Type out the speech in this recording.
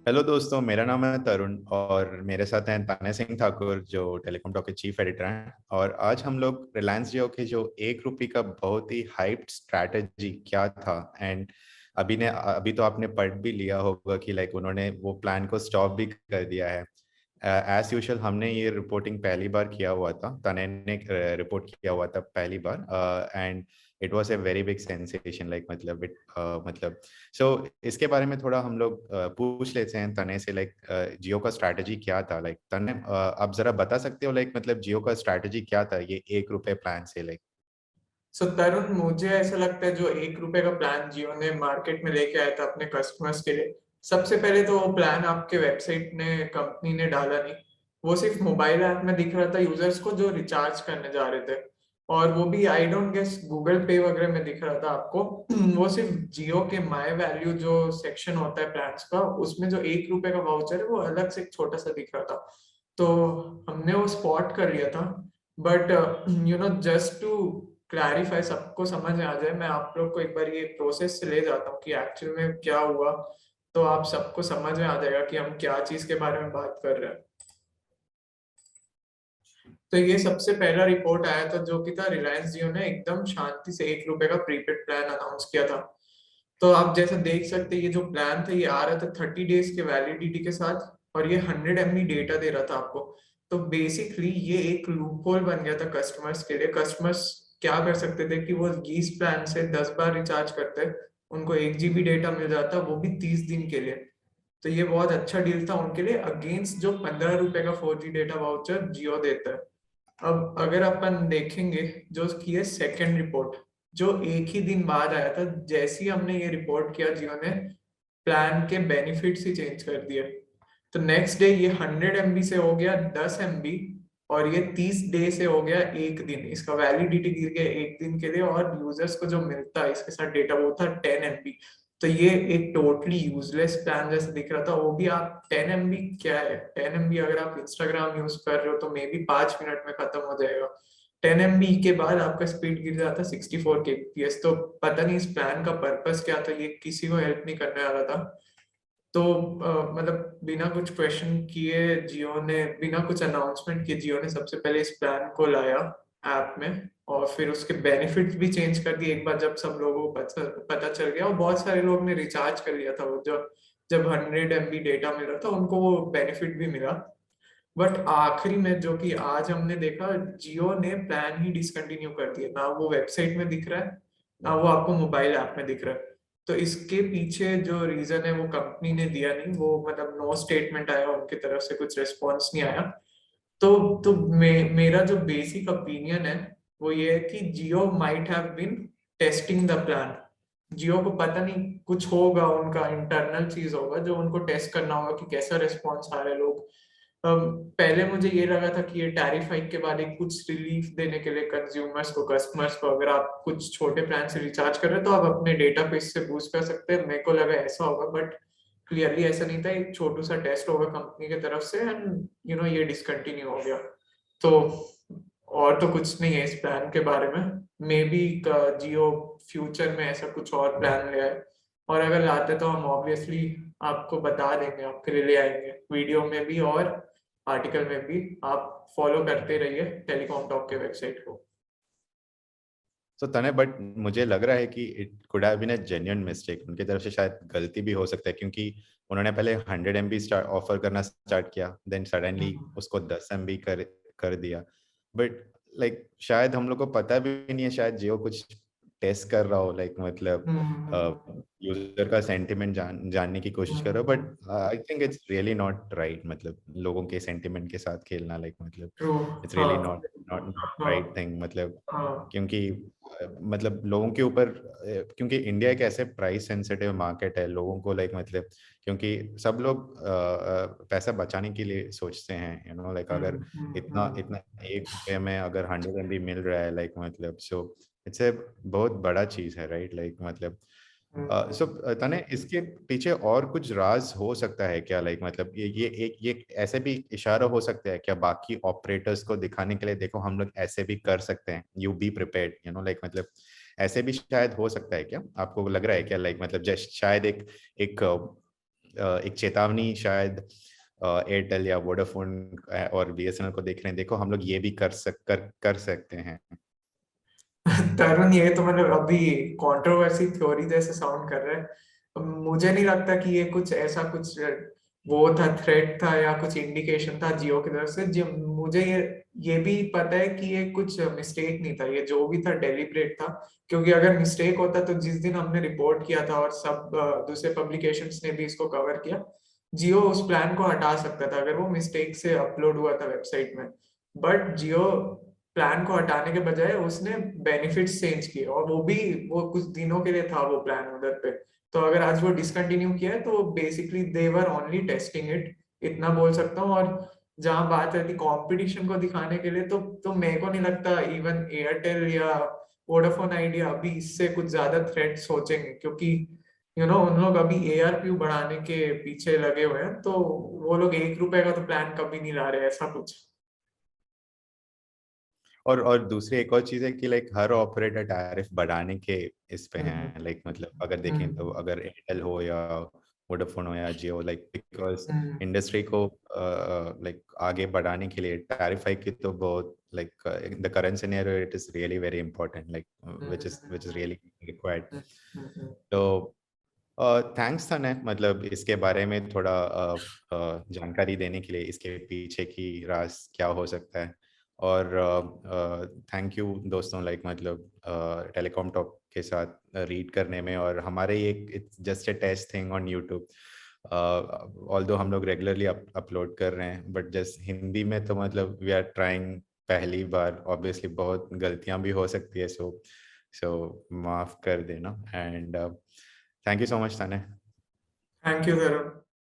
Hello दोस्तों, मेरा नाम है तरुण और मेरे साथ हैं ताने सिंह ठाकुर जो टेलीकॉम टॉक के चीफ एडिटर हैं। और आज हम लोग रिलायंस जियो के जो 1 रुपये का बहुत ही हाइप्ड स्ट्रैटेजी क्या था एंड अभी तो आपने पढ़ भी लिया होगा कि लाइक उन्होंने वो प्लान को स्टॉप भी कर दिया है। एज यूजुअल हमने ये रिपोर्टिंग पहली बार किया हुआ था, तने ने रिपोर्ट किया हुआ था पहली बार and it was a very big sensation like मतलब सो इसके बारे में थोड़ा हम लोग पूछ लेते हैं तने से लाइक जियो का स्ट्रैटेजी क्या था। लाइक तने आप जरा बता सकते हो लाइक मतलब जियो का स्ट्रैटेजी क्या था ये 1 रुपए प्लान से लाइक। तरुण, मुझे ऐसा लगता है जो 1 रुपए का प्लान जियो ने मार्केट में लेके आया था अपने कस्टमर्स के लिए। सबसे पहले तो वो प्लान आपके वेबसाइट ने कंपनी ने डाला नहीं। वो सिर्फ मोबाइल ऐप में दिख रहा था यूजर्स को जो रिचार्ज करने जा रहे थे। और वो भी आई डोंट गेस गूगल पे वगैरह में दिख रहा था आपको। वो सिर्फ जियो के माई वैल्यू जो सेक्शन होता है प्लान्स का, उसमें जो 1 रुपए का वाउचर है वो अलग से एक छोटा सा दिख रहा था। तो हमने वो स्पॉट कर लिया था। बट जस्ट टू क्लैरिफाई, सबको समझ में आ जाए, मैं आप लोग को एक बार ये प्रोसेस से ले जाता हूँ कि एक्चुअल में क्या हुआ। तो आप सबको समझ में आ जाएगा कि हम क्या चीज के बारे में बात कर रहे हैं। तो ये सबसे पहला रिपोर्ट आया था जो कि था रिलायंस जियो ने एकदम शांति से 1 रुपए का प्रीपेड प्लान अनाउंस किया था। तो आप जैसा देख सकते हैं, ये जो प्लान था ये आ रहा था 30 डेज के वैलिडिटी के साथ। और ये 100 MB डेटा दे रहा था आपको। तो बेसिकली ये एक लूप होल बन गया था कस्टमर्स के लिए। कस्टमर्स क्या कर सकते थे कि वो इस प्लान से 10 बार रिचार्ज करते, उनको 1 GB डेटा मिल जाता, वो भी 30 दिन के लिए। तो ये बहुत अच्छा डील था उनके लिए अगेंस्ट जो 15 रुपए का 4G डेटा वाउचर जियो देता है। अब अगर अपन देखेंगे जो की है सेकेंड रिपोर्ट, जो एक ही दिन बाद आया था, जैसे ही हमने ये रिपोर्ट किया जियो ने प्लान के बेनिफिट्स ही चेंज कर दिए। तो नेक्स्ट डे ये 100 MB से हो गया 10 MB। और ये 30 डे से हो गया एक दिन, इसका वैलिडिटी गिर गया एक दिन के लिए। और यूजर्स को जो मिलता है इसके साथ डेटा वो था 10 MB। तो ये एक टोटली यूजलेस प्लान जैसे दिख रहा था। वो भी आप 10 MB, क्या है 10 MB, अगर आप इंस्टाग्राम यूज कर रहे हो तो मे बी 5 मिनट में खत्म हो जाएगा। 10 MB के बाद आपका स्पीड गिर जाता 64 kbps। तो पता नहीं इस प्लान का पर्पस क्या था, ये किसी को हेल्प नहीं करने वाला था। तो मतलब बिना कुछ क्वेश्चन किए जियो ने, बिना कुछ अनाउंसमेंट किए जियो ने सबसे पहले इस प्लान को लाया ऐप में। और फिर उसके बेनिफिट्स भी चेंज कर दिए एक बार जब सब लोगों को पता चल गया। और बहुत सारे लोग ने रिचार्ज कर लिया था, वो जब जब 100 MB डेटा मिल रहा था उनको वो बेनिफिट भी मिला। बट आखिरी में जो कि आज हमने देखा, जियो ने प्लान ही डिसकंटिन्यू कर दिया। ना वो वेबसाइट में दिख रहा है, ना वो आपको मोबाइल ऐप में दिख रहा है। तो इसके पीछे जो रीजन है वो कंपनी ने दिया नहीं, वो मतलब नो स्टेटमेंट आया उनकी तरफ से, कुछ रिस्पॉन्स नहीं आया। तो मेरा जो बेसिक ओपिनियन है वो ये है कि Jio might have been testing the plan. Jio को पता नहीं कुछ होगा, उनका इंटरनल चीज होगा जो उनको टेस्ट करना होगा कि कैसा रिस्पॉन्स आ रहे हैं लोग। पहले मुझे ये लगा था कि ये टैरिफ हाइक के बाद एक कुछ रिलीफ देने के लिए कंज्यूमर्स को, कस्टमर्स को, अगर आप कुछ छोटे प्लान से रिचार्ज कर रहे हैं तो आप अपने डेटा को इससे बूस्ट कर सकते हैं। मेरे को लगा ऐसा होगा, बट क्लियरली ऐसा नहीं था। एक छोटू सा टेस्ट होगा कंपनी की तरफ से एंड ये डिसकंटिन्यू हो गया। तो और तो कुछ नहीं है इस प्लान के बारे में। मे बी जियो फ्यूचर में ऐसा कुछ और प्लान ले आए। और अगर लाते तो हम ऑब्वियसली आपको बता देंगे, आपके लिए ले आएंगे वीडियो में भी और आर्टिकल में भी। आप फॉलो करते रहिए टेलीकॉम टॉक के वेबसाइट को। सो तने बट मुझे लग रहा है कि it could have been a genuine mistake उनकी तरफ से, शायद गलती भी हो सकता है क्योंकि उन्होंने पहले 100 MB ऑफर करना स्टार्ट किया, देन सडनली हम्म। उसको 10 MB कर दिया। बट लाइक शायद हम लोग को पता भी नहीं है, शायद जियो कुछ टेस्ट कर रहा हो लाइक मतलब हम्म। यूजर का सेंटिमेंट जानने की कोशिश कर रहा हो। Hmm. But I think it's really not right, मतलब लोगों के सेंटिमेंट के साथ खेलना लाइक मतलब ट्रू। इट्स हाँ। रियली नॉट नॉट हाँ। राइट थिंग मतलब। हाँ। क्योंकि मतलब लोगों के ऊपर क्योंकि इंडिया एक ऐसे प्राइस सेंसिटिव मार्केट है, लोगों को लाइक मतलब क्योंकि सब लोग पैसा बचाने के लिए सोचते हैं, लाइक अगर इतना हम्म। इतना 1 रुपये में अगर 100 MB मिल रहा है लाइक मतलब सो इट्स ए बहुत बड़ा चीज है, राइट लाइक मतलब। सो तने इसके पीछे और कुछ राज हो सकता है क्या, लाइक मतलब ये ऐसे भी इशारा हो सकता है क्या बाकी ऑपरेटर्स को दिखाने के लिए, देखो हम लोग ऐसे भी कर सकते हैं, यू बी प्रिपेयर्ड, लाइक मतलब ऐसे भी शायद हो सकता है क्या, आपको लग रहा है क्या लाइक मतलब जस्ट शायद एक एक एक चेतावनी शायद एयरटेल या वोडाफोन और बीएसएनएल को देख रहे हैं, देखो हम लोग ये भी कर सकते हैं। तरुण, ये तो मतलब अभी कंट्रोवर्सी थ्योरी जैसे साउंड कर रहा है। मुझे नहीं लगता कि ये कुछ ऐसा कुछ वो था, थ्रेट था या कुछ इंडिकेशन था जियो की तरफ से। मुझे ये भी पता है कि ये कुछ मिस्टेक नहीं था, ये जो भी था डेलिब्रेट था। क्योंकि अगर मिस्टेक होता तो जिस दिन हमने रिपोर्ट किया था और सब दूसरे पब्लिकेशंस ने भी इसको कवर किया, जियो उस प्लान को हटा सकता था अगर वो मिस्टेक से अपलोड हुआ था वेबसाइट में। बट जियो प्लान को हटाने के बजाय उसने बेनिफिट्स चेंज किए, और वो कुछ दिनों के लिए था वो प्लान उधर पे। तो अगर आज वो डिसकंटिन्यू किया है तो basically they were only testing it, इतना बोल सकता हूँ। और जहां बात रहती कंपटीशन को दिखाने के लिए, तो मेरे को नहीं लगता इवन एयरटेल या वोडाफोन आइडिया अभी इससे कुछ ज्यादा थ्रेट सोचेंगे, क्योंकि उन लोग अभी एआरपीयू बढ़ाने के पीछे लगे हुए हैं। तो वो लोग 1 रुपए का तो प्लान कभी नहीं ला रहे, ऐसा कुछ। और दूसरी एक और चीज है कि लाइक हर ऑपरेटर टैरिफ बढ़ाने के इस पे हम्म हैं। लाइक मतलब अगर देखें हम्म तो अगर एयरटेल हो या वोडाफोन हो या Jio, like because hmm industry को लाइक आगे बढ़ाने के लिए टैरिफ हाइक की तो बहुत like in the current scenario it is really very important, like which is really required. Hmm तो थैंक्स था ने मतलब इसके बारे में थोड़ा जानकारी देने के लिए, इसके पीछे की राज क्या हो सकता है। और थैंक यू दोस्तों, लाइक मतलब टेलीकॉम टॉक के साथ रीड करने में। और हमारे एक it's just a test thing on YouTube, although हम लोग रेगुलरली अपलोड कर रहे हैं, बट जस्ट हिंदी में तो मतलब वी आर ट्राइंग पहली बार। ऑब्वियसली बहुत गलतियां भी हो सकती है, सो माफ कर देना। And thank you so much ताने। थैंक यू, धर्म।